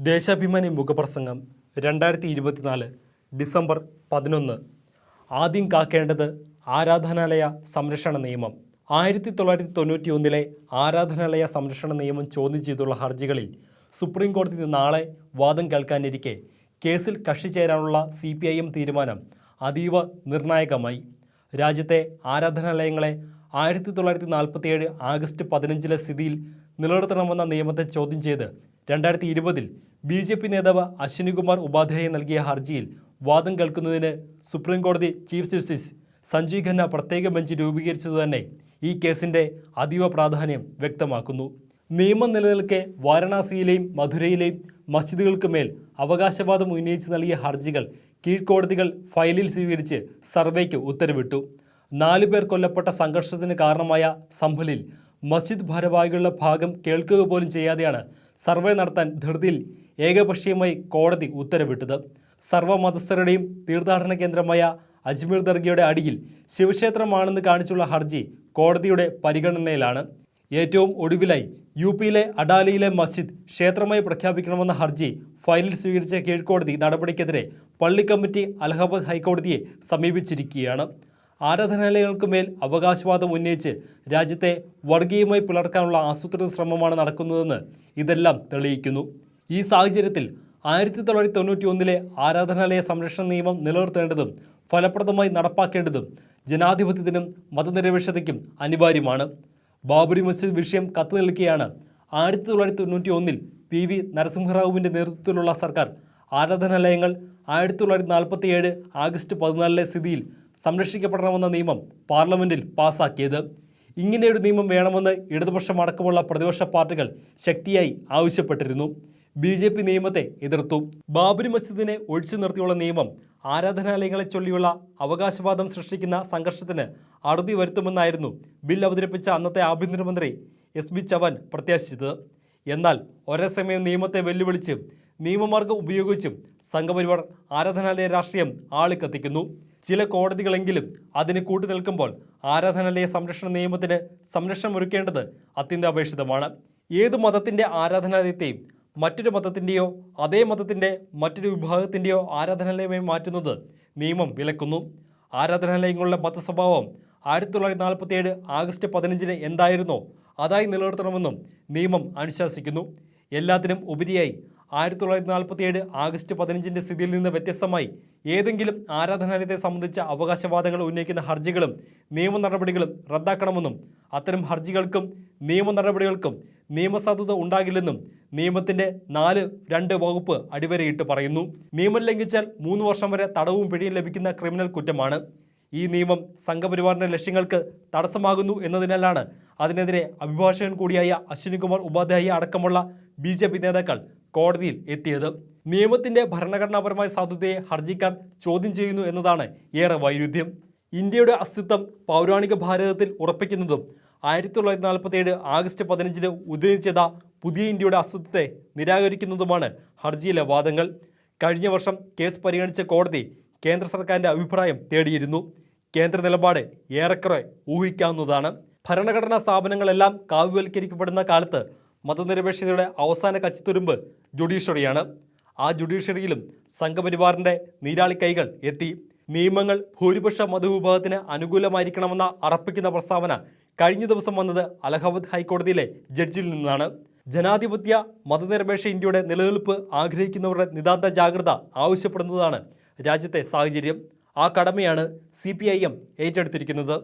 ദേശാഭിമാനി മുഖപ്രസംഗം 2024 ഡിസംബർ 11. ആദ്യം കാക്കേണ്ടത് ആരാധനാലയ സംരക്ഷണ നിയമം. 1991 ആരാധനാലയ സംരക്ഷണ നിയമം ചോദ്യം ചെയ്തുള്ള ഹർജികളിൽ സുപ്രീം കോടതി നാളെ വാദം കേൾക്കാനിരിക്കെ കേസിൽ കക്ഷി ചേരാനുള്ള CPIM തീരുമാനം അതീവ നിർണായകമായി. രാജ്യത്തെ ആരാധനാലയങ്ങളെ 1947 ആഗസ്റ്റ് 15 സ്ഥിതിയിൽ നിലനിർത്തണമെന്ന നിയമത്തെ ചോദ്യം ചെയ്ത് 2020 BJP നേതാവ് അശ്വിനികുമാർ ഉപാധ്യായ നൽകിയ ഹർജിയിൽ വാദം കേൾക്കുന്നതിന് സുപ്രീം കോടതി ചീഫ് ജസ്റ്റിസ് സഞ്ജീവ് ഖന്ന പ്രത്യേക ബെഞ്ച് രൂപീകരിച്ചതു തന്നെ ഈ കേസിൻ്റെ അതീവ പ്രാധാന്യം വ്യക്തമാക്കുന്നു. നിയമം നിലനിൽക്കെ വാരണാസിയിലെയും മധുരയിലെയും മസ്ജിദുകൾക്ക് മേൽ അവകാശവാദം ഉന്നയിച്ച് നൽകിയ ഹർജികൾ കീഴ്ക്കോടതികൾ ഫയലിൽ സ്വീകരിച്ച് സർവേക്ക് ഉത്തരവിട്ടു. 4 പേർ കൊല്ലപ്പെട്ട സംഘർഷത്തിന് കാരണമായ സംഭലിൽ മസ്ജിദ് ഭാരവാഹികളുടെ ഭാഗം കേൾക്കുക പോലും ചെയ്യാതെയാണ് സർവേ നടത്താൻ ധൃതിയിൽ ഏകപക്ഷീയമായി കോടതി ഉത്തരവിട്ടത്. സർവ്വമതസ്ഥരുടെയും തീർത്ഥാടന കേന്ദ്രമായ അജ്മീർ ദർഗയുടെ അടിയിൽ ശിവക്ഷേത്രമാണെന്ന് കാണിച്ചുള്ള ഹർജി കോടതിയുടെ പരിഗണനയിലാണ്. ഏറ്റവും ഒടുവിലായി UPയിലെ അഡാലിയിലെ മസ്ജിദ് ക്ഷേത്രമായി പ്രഖ്യാപിക്കണമെന്ന ഹർജി ഫയലിൽ സ്വീകരിച്ച കീഴ്ക്കോടതി നടപടിക്കെതിരെ പള്ളി കമ്മിറ്റി അലഹബാദ് ഹൈക്കോടതിയെ സമീപിച്ചിരിക്കുകയാണ്. ആരാധനാലയങ്ങൾക്ക് മേൽ അവകാശവാദം ഉന്നയിച്ച് രാജ്യത്തെ വർഗീയമായി പുലർക്കാനുള്ള ആസൂത്രിത ശ്രമമാണ് നടക്കുന്നതെന്ന് ഇതെല്ലാം തെളിയിക്കുന്നു. ഈ സാഹചര്യത്തിൽ 1991 ആരാധനാലയ സംരക്ഷണ നിയമം നിലനിർത്തേണ്ടതും ഫലപ്രദമായി നടപ്പാക്കേണ്ടതും ജനാധിപത്യത്തിനും മതനിരപേക്ഷതയ്ക്കും അനിവാര്യമാണ്. ബാബരി മസ്ജിദ് വിഷയം കത്തു നിൽക്കെയാണ് 1991 PV നരസിംഹറാവുവിൻ്റെ നേതൃത്വത്തിലുള്ള സർക്കാർ ആരാധനാലയങ്ങൾ 1947 ആഗസ്റ്റ് 14 സ്ഥിതിയിൽ സംരക്ഷിക്കപ്പെടണമെന്ന നിയമം പാർലമെൻറ്റിൽ പാസാക്കിയത്. ഇങ്ങനെയൊരു നിയമം വേണമെന്ന് ഇടതുപക്ഷമടക്കമുള്ള പ്രതിപക്ഷ പാർട്ടികൾ ശക്തിയായി ആവശ്യപ്പെട്ടിരുന്നു. BJP നിയമത്തെ എതിർത്തു. ബാബരി മസ്ജിദിനെ ഒഴിച്ചു നിർത്തിയുള്ള നിയമം ആരാധനാലയങ്ങളെ ചൊല്ലിയുള്ള അവകാശവാദം സൃഷ്ടിക്കുന്ന സംഘർഷത്തിന് അറുതി വരുത്തുമെന്നായിരുന്നു ബിൽ അവതരിപ്പിച്ച അന്നത്തെ ആഭ്യന്തരമന്ത്രി SB ചവാൻ പ്രത്യാശിച്ചത്. എന്നാൽ ഒരേ സമയം നിയമത്തെ വെല്ലുവിളിച്ചും നിയമമാർഗം ഉപയോഗിച്ചും സംഘപരിവാർ ആരാധനാലയ രാഷ്ട്രീയം ആളിക്കത്തിക്കുന്നു. ചില കോടതികളെങ്കിലും അതിന് കൂട്ടുനിൽക്കുമ്പോൾ ആരാധനാലയ സംരക്ഷണ നിയമത്തിന് സംരക്ഷണമൊരുക്കേണ്ടത് അത്യന്താപേക്ഷിതമാണ്. ഏതു മതത്തിൻ്റെ ആരാധനാലയത്തെയും മറ്റൊരു മതത്തിൻ്റെയോ അതേ മതത്തിൻ്റെ മറ്റൊരു വിഭാഗത്തിൻ്റെയോ ആരാധനാലയമായി മാറ്റുന്നത് നിയമം വിലക്കുന്നു. ആരാധനാലയങ്ങളുടെ മതസ്വഭാവം 1947 ആഗസ്റ്റ് 15 എന്തായിരുന്നോ അതായി നിലനിർത്തണമെന്നും നിയമം അനുശാസിക്കുന്നു. എല്ലാത്തിനും ഉപരിയായി 1947 ആഗസ്റ്റ് 15 സ്ഥിതിയിൽ നിന്ന് വ്യത്യസ്തമായി ഏതെങ്കിലും ആരാധനാലയത്തെ സംബന്ധിച്ച അവകാശവാദങ്ങൾ ഉന്നയിക്കുന്ന ഹർജികളും നിയമ നടപടികളും റദ്ദാക്കണമെന്നും അത്തരം ഹർജികൾക്കും നിയമ നടപടികൾക്കും നിയമസാധുത ഉണ്ടാകില്ലെന്നും നിയമത്തിൻ്റെ 4(2) വകുപ്പ് അടിവരയിട്ട് പറയുന്നു. നിയമം ലംഘിച്ചാൽ 3 വർഷം വരെ തടവും പിഴയും ലഭിക്കുന്ന ക്രിമിനൽ കുറ്റമാണ്. ഈ നിയമം സംഘപരിവാറിൻ്റെ ലക്ഷ്യങ്ങൾക്ക് തടസ്സമാകുന്നു എന്നതിനാലാണ് അതിനെതിരെ അഭിഭാഷകൻ കൂടിയായ അശ്വിനികുമാർ ഉപാധ്യായ അടക്കമുള്ള BJP നേതാക്കൾ കോടതിയിൽ എത്തിയത്. നിയമത്തിൻ്റെ ഭരണഘടനാപരമായ സാധുതയെ ഹർജിക്കാർ ചോദ്യം ചെയ്യുന്നു എന്നതാണ് ഏറെ വൈരുദ്ധ്യം. ഇന്ത്യയുടെ അസ്തിത്വം പൗരാണിക ഭാരതത്തിൽ ഉറപ്പിക്കുന്നതും 1947 ആഗസ്റ്റ് 15 ഉദയം ചെയ്ത പുതിയ ഇന്ത്യയുടെ അസ്തിത്വത്തെ നിരാകരിക്കുന്നതുമാണ് ഹർജിയിലെ വാദങ്ങൾ. കഴിഞ്ഞ വർഷം കേസ് പരിഗണിച്ച കോടതി കേന്ദ്ര സർക്കാരിൻ്റെ അഭിപ്രായം തേടിയിരുന്നു. കേന്ദ്ര നിലപാട് ഏറെക്കുറെ ഊഹിക്കാവുന്നതാണ്. ഭരണഘടനാ സ്ഥാപനങ്ങളെല്ലാം കാവ്യവൽക്കരിക്കപ്പെടുന്ന കാലത്ത് മതനിരപേക്ഷതയുടെ അവസാന കച്ചിത്തുരുമ്പ് ജുഡീഷ്യറിയാണ്. ആ ജുഡീഷ്യറിയിലും സംഘപരിവാറിൻ്റെ നീരാളി കൈകൾ എത്തി. നിയമങ്ങൾ ഭൂരിപക്ഷ മതവിഭാഗത്തിന് അനുകൂലമായിരിക്കണമെന്ന അറപ്പിക്കുന്ന പ്രസ്താവന കഴിഞ്ഞ ദിവസം വന്നത് അലഹബാദ് ഹൈക്കോടതിയിലെ ജഡ്ജിൽ നിന്നാണ്. ജനാധിപത്യ മതനിരപേക്ഷ ഇന്ത്യയുടെ നിലനിൽപ്പ് ആഗ്രഹിക്കുന്നവരുടെ നിതാന്ത ജാഗ്രത ആവശ്യപ്പെടുന്നതാണ് രാജ്യത്തെ സാഹചര്യം. ആ കടമയാണ് CPIM ഏറ്റെടുത്തിരിക്കുന്നത്.